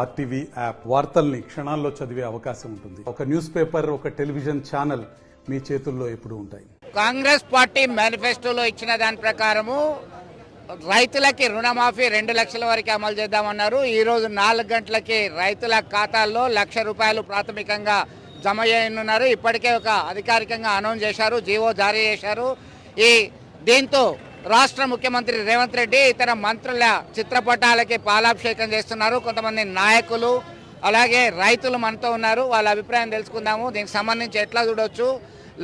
RTV app వార్తల్ని క్షణాల్లో చదివే అవకాశం ఉంటుంది. ఒక న్యూస్ పేపర్, ఒక టెలివిజన్ ఛానల్ మీ చేతుల్లో ఎప్పుడు ఉంటాయి. కాంగ్రెస్ పార్టీ మేనిఫెస్టోలో ఇచ్చిన దాని ప్రకారము రైతులకి రుణమాఫీ 2 లక్షల వరకు అమలు చేద్దామన్నారు. ఈ రోజు 4 గంటలకి రైతుల ఖాతాల్లో ₹1,00,000 ప్రాథమికంగా జమ చేయనున్నారు. ఇప్పటికే ఒక అధికారికంగా అనౌన్స్ చేశారు, జీవో జారీ చేశారు. దీంతో రాష్ట్ర ముఖ్యమంత్రి రేవంత్ రెడ్డి ఇతర మంత్రుల చిత్రపటాలకి పాలాభిషేకం చేస్తున్నారు. కొంతమంది నాయకులు అలాగే రైతులు మనతో ఉన్నారు. వాళ్ళ అభిప్రాయం తెలుసుకుందాము. దీనికి సంబంధించి ఎట్లా చూడొచ్చు,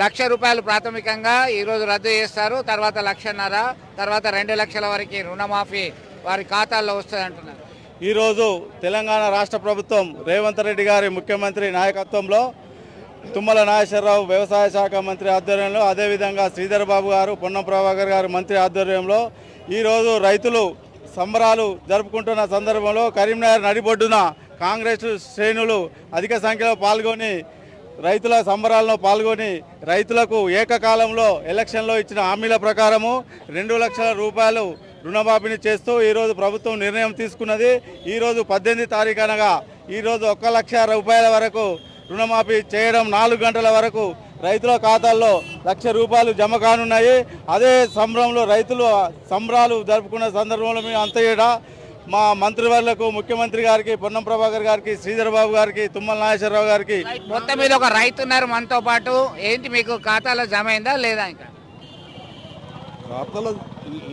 ₹1,00,000 ప్రాథమికంగా ఈరోజు రద్దు చేస్తారు, తర్వాత 1,50,000, తర్వాత 2 లక్షల వరకు రుణమాఫీ వారి ఖాతాల్లో వస్తుంది అంటున్నారు. ఈరోజు తెలంగాణ రాష్ట్ర ప్రభుత్వం రేవంత్ రెడ్డి గారి ముఖ్యమంత్రి నాయకత్వంలో తుమ్మల నాగేశ్వరరావు వ్యవసాయ శాఖ మంత్రి ఆధ్వర్యంలో, అదేవిధంగా శ్రీధర్ బాబు గారు, పొన్నం ప్రభాకర్ గారు మంత్రి ఆధ్వర్యంలో ఈరోజు రైతులు సంబరాలు జరుపుకుంటున్న సందర్భంలో కరీంనగర్ నడిబొడ్డున కాంగ్రెస్ శ్రేణులు అధిక సంఖ్యలో పాల్గొని రైతుల సంబరాల్లో పాల్గొని రైతులకు ఏకకాలంలో ఎలక్షన్లో ఇచ్చిన హామీల ప్రకారము ₹2 లక్షల రుణమాఫీని చేస్తూ ఈరోజు ప్రభుత్వం నిర్ణయం తీసుకున్నది. ఈరోజు 18 తారీఖు అనగా ఈరోజు ₹1,00,000 వరకు రుణమాఫీ చేయడం, 4 గంటల వరకు రైతుల ఖాతాల్లో ₹1,00,000 జమ కానున్నాయి. అదే సంబరంలో రైతులు సంబరాలు జరుపుకున్న సందర్భంలో మేము అంతేడా మా మంత్రివర్లకు, ముఖ్యమంత్రి గారికి, పొన్నం ప్రభాకర్ గారికి, శ్రీధర్ బాబు గారికి, తుమ్మల నాగేశ్వరరావు గారికి మొత్తం మీద ఒక రైతు ఉన్నారు మనతో పాటు. ఏంటి మీకు ఖాతాలో జమ అయిందా లేదా? ఇంకా ఖాతాలో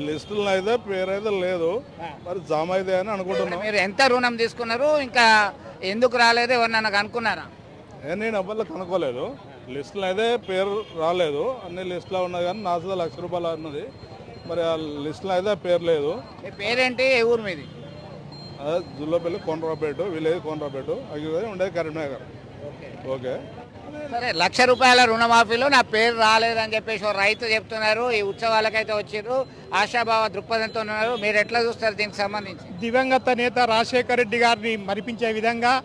లిస్టులు అయితే పేరైతే లేదు, మరి జమ అయితే అని అనుకుంటున్నాను. మీరు ఎంత రుణం తీసుకున్నారు, ఇంకా ఎందుకు రాలేదు, ఎవరినైనా కనుక్కున్నారా? నేను ఎవరిలో కనుక్కోలేదు. లిస్టులు అయితే పేరు రాలేదు, అన్ని లిస్టులో ఉన్నాయి కానీ నా సుధా ₹1,00,000 అన్నది. మరి ఆ లిస్టులో అయితే పేరు లేదు. మీ పేరేంటి, ఏ ఊరు మీది? అదే జుల్లపల్లి, కోనరాపేట, విలేజ్ కోనరాపేట, అవి ఉండేది కరీంనగర్. ఓకే, సరే. ₹1,00,000 రుణమాఫీలో నా పేరు రాలేదని చెప్పేసి రైతు చెప్తున్నారు. ఈ ఉత్సవాలకైతే వచ్చారు, ఆశాభావ దృక్పథంతో ఉన్నారు. మీరు ఎట్లా చూస్తారు దీనికి సంబంధించి? దివంగత నేత రాజశేఖర రెడ్డి గారిని మరిపించే విధంగా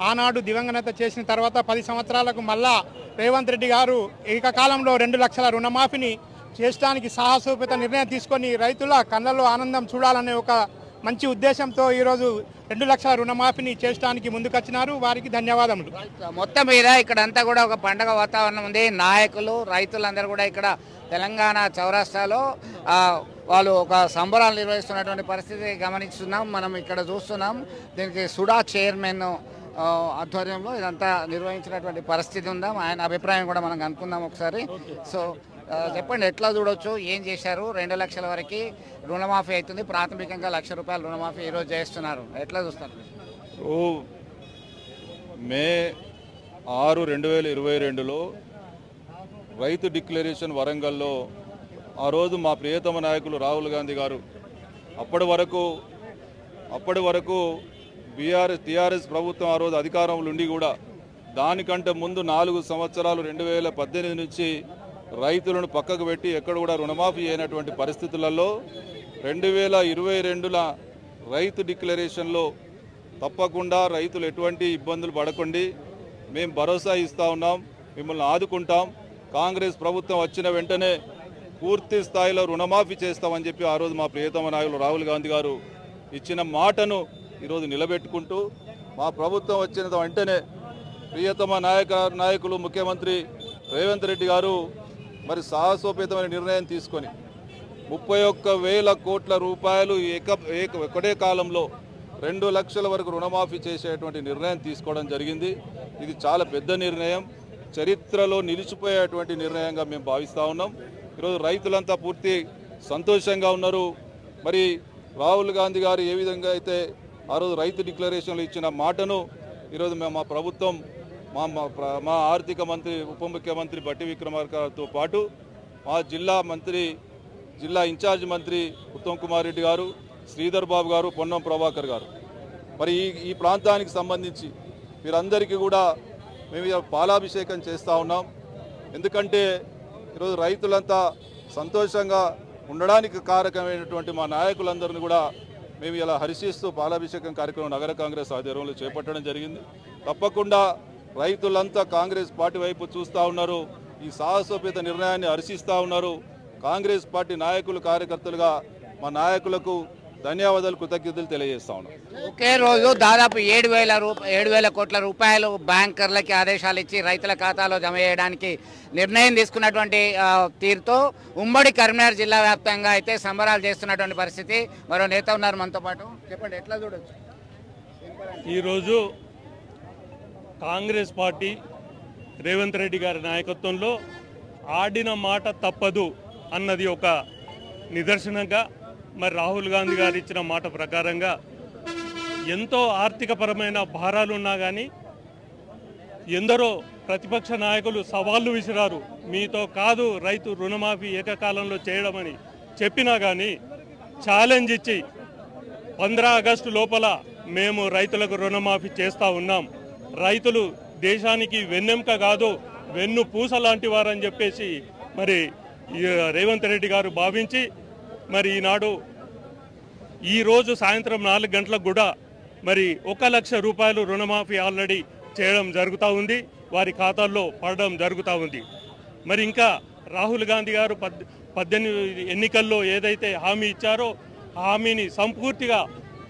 ఆనాడు దివంగత చేసిన తర్వాత 10 సంవత్సరాలకు మళ్ళా రేవంత్ రెడ్డి గారు ఏకకాలంలో 2 లక్షల రుణమాఫీని చేయడానికి సాహసోపేత నిర్ణయం తీసుకొని రైతుల కళ్ళలో ఆనందం చూడాలనే ఒక మంచి ఉద్దేశంతో ఈరోజు 2 లక్షల రుణమాఫీని చేయడానికి ముందుకొచ్చినారు. వారికి ధన్యవాదములు. మొత్తం మీద ఇక్కడ అంతా కూడా ఒక పండగ వాతావరణం ఉంది. నాయకులు, రైతులందరూ కూడా ఇక్కడ తెలంగాణ చౌరస్తాలో వాళ్ళు ఒక సంబరాలు నిర్వహిస్తున్నటువంటి పరిస్థితి గమనిస్తున్నాం. మనం ఇక్కడ చూస్తున్నాం. దీనికి సుడా చైర్మన్ ఆధ్వర్యంలో ఇదంతా నిర్వహించినటువంటి పరిస్థితి ఉందాం. ఆయన అభిప్రాయం కూడా మనం అనుకుందాం ఒకసారి. సో చెప్పండి, ఎట్లా చూడొచ్చు, ఏం చేశారు? 2 లక్షల వరకు రుణమాఫీ అవుతుంది. ప్రాథమికంగా ₹1,00,000 రుణమాఫీ ఈరోజు చేస్తున్నారు. ఎట్లా చూస్తారు? మే 6, 2022లో రైతు డిక్లరేషన్ వరంగల్లో ఆ రోజు మా ప్రియతమ నాయకులు రాహుల్ గాంధీ గారు అప్పటి వరకు టీఆర్ఎస్ ప్రభుత్వం ఆ రోజు అధికారంలో ఉండి కూడా దానికంటే ముందు 4 సంవత్సరాలు 2018 నుంచి రైతులను పక్కకు పెట్టి ఎక్కడ కూడా రుణమాఫీ అయినటువంటి పరిస్థితులలో 2022ల రైతు డిక్లరేషన్లో తప్పకుండా రైతులు ఎటువంటి ఇబ్బందులు పడకండి, మేము భరోసా ఇస్తూ ఉన్నాం, మిమ్మల్ని ఆదుకుంటాం, కాంగ్రెస్ ప్రభుత్వం వచ్చిన వెంటనే పూర్తి స్థాయిలో రుణమాఫీ చేస్తామని చెప్పి ఆ రోజు మా ప్రియతమ నాయకులు రాహుల్ గాంధీ గారు ఇచ్చిన మాటను ఈరోజు నిలబెట్టుకుంటూ మా ప్రభుత్వం వచ్చిన వెంటనే ప్రియతమ నాయకులు ముఖ్యమంత్రి రేవంత్ రెడ్డి గారు మరి సాహసోపేతమైన నిర్ణయం తీసుకొని 31,000 కోట్ల రూపాయలు ఒకటే కాలంలో 2 లక్షల వరకు రుణమాఫీ చేసేటువంటి నిర్ణయం తీసుకోవడం జరిగింది. ఇది చాలా పెద్ద నిర్ణయం, చరిత్రలో నిలిచిపోయేటువంటి నిర్ణయంగా మేము భావిస్తూ ఉన్నాం. ఈరోజు రైతులంతా పూర్తి సంతోషంగా ఉన్నారు. మరి రాహుల్ గాంధీ గారు ఏ విధంగా అయితే ఆ రోజు రైతు డిక్లరేషన్లు ఇచ్చిన మాటను ఈరోజు మేము మా ప్రభుత్వం మా ఆర్థిక మంత్రి, ఉప ముఖ్యమంత్రి బట్టి విక్రమార్కతో పాటు మా జిల్లా ఇన్ఛార్జ్ మంత్రి ఉత్తమ్ కుమార్ రెడ్డి గారు, శ్రీధర్ బాబు గారు, పొన్నం ప్రభాకర్ గారు, మరి ఈ ప్రాంతానికి సంబంధించి వీరందరికీ కూడా మేము పాలాభిషేకం చేస్తూ ఉన్నాం. ఎందుకంటే ఈరోజు రైతులంతా సంతోషంగా ఉండడానికి కారకమైనటువంటి మా నాయకులందరినీ కూడా మేము ఇలా హర్షిస్తూ పాలాభిషేకం కార్యక్రమం నగర కాంగ్రెస్ ఆధ్వర్యంలో చేపట్టడం జరిగింది. తప్పకుండా రైతులంతా కాంగ్రెస్ పార్టీ వైపు చూస్తూ ఉన్నారు, ఈ సాహసోపేత నిర్ణయాన్ని హర్షిస్తూ ఉన్నారు. కాంగ్రెస్ పార్టీ నాయకులు, కార్యకర్తలుగా మా నాయకులకు ధన్యవాదాలు, కృతజ్ఞతలు తెలియజేస్తా ఉన్నాం. ఒకే రోజు దాదాపు 7,000 కోట్ల రూపాయలు బ్యాంకర్లకి ఆదేశాలు ఇచ్చి రైతుల ఖాతాలో జమ చేయడానికి నిర్ణయం తీసుకున్నటువంటి తీరుతో ఉమ్మడి కరీంనగర్ జిల్లా వ్యాప్తంగా అయితే సంబరాలు చేస్తున్నటువంటి పరిస్థితి. మరో నేత ఉన్నారు మనతో పాటు, చెప్పండి ఎట్లా చూడొచ్చు? ఈరోజు కాంగ్రెస్ పార్టీ రేవంత్ రెడ్డి గారి నాయకత్వంలో ఆడిన మాట తప్పదు అన్నది ఒక నిదర్శనంగా, మరి రాహుల్ గాంధీ గారు ఇచ్చిన మాట ప్రకారంగా ఎంతో ఆర్థికపరమైన భారాలు ఉన్నా కానీ ఎందరో ప్రతిపక్ష నాయకులు సవాళ్లు విసిరారు. మీతో కాదు రైతు రుణమాఫీ ఏకకాలంలో చేయడమని చెప్పినా కానీ ఛాలెంజ్ ఇచ్చి 15 ఆగస్టు లోపల మేము రైతులకు రుణమాఫీ చేస్తూ ఉన్నాం, రైతులు దేశానికి వెన్నెముక కాదు వెన్ను పూస లాంటి వారని చెప్పేసి మరి రేవంత్ రెడ్డి గారు భావించి మరి ఈనాడు ఈరోజు సాయంత్రం 4 గంటలకు కూడా మరి 1 లక్ష రూపాయలు రుణమాఫీ ఆల్రెడీ చేయడం జరుగుతూ ఉంది, వారి ఖాతాల్లో పడడం జరుగుతూ ఉంది. మరి ఇంకా రాహుల్ గాంధీ గారు 18 ఎన్నికల్లో ఏదైతే హామీ ఇచ్చారో హామీని సంపూర్తిగా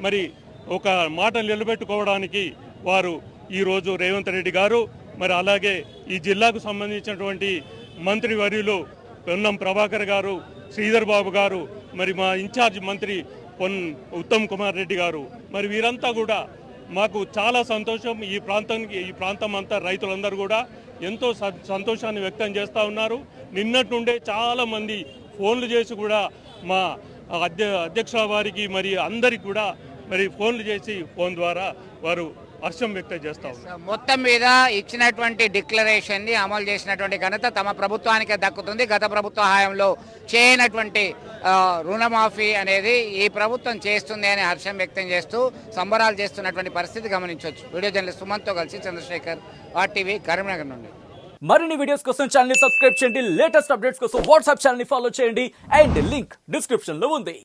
మరి ఒక మాట నిలబెట్టుకోవడానికి వారు ఈరోజు రేవంత్ రెడ్డి గారు మరి అలాగే ఈ జిల్లాకు సంబంధించినటువంటి మంత్రివర్యులు పొన్నం ప్రభాకర్ గారు, శ్రీధర్ బాబు గారు, మరి మా ఇన్ఛార్జ్ మంత్రి ఉత్తమ్ కుమార్ రెడ్డి గారు, మరి వీరంతా కూడా మాకు చాలా సంతోషం. ఈ ప్రాంతం అంతా రైతులందరూ కూడా ఎంతో సంతోషాన్ని వ్యక్తం చేస్తూ ఉన్నారు. నిన్నటి నుండే చాలామంది ఫోన్లు చేసి కూడా మా అధ్యక్షుల వారికి మరి అందరికి కూడా మరి ఫోన్లు చేసి ఫోన్ ద్వారా వారు హర్షం వ్యక్తం చేస్తా ఉన్నారు. మొత్తం మీద ఇచ్చినటువంటి డిక్లరేషన్ ని అమలు చేసినటువంటి ఘనత తమ ప్రభుత్వానికే దక్కుతుంది. గత ప్రభుత్వ హయాంలో చేయనటువంటి రుణమాఫీ అనేది ఈ ప్రభుత్వం చేస్తుంది అని హర్షం వ్యక్తం చేస్తూ సంబరాలు చేస్తున్నటువంటి పరిస్థితి గమనించవచ్చు. వీడియో జర్నలిస్ట్ సుమన్తో కలిసి చంద్రశేఖర్, RTV కరీంనగర్ నుండి. మరిన్ని వీడియోస్ కోసం ఛానల్ ని సబ్స్క్రైబ్ చేయండి, లేటెస్ట్ అప్డేట్స్ కోసం వాట్సాప్ ఛానల్ ని ఫాలో చేయండి అండ్ లింక్ డిస్క్రిప్షన్ లో ఉంది.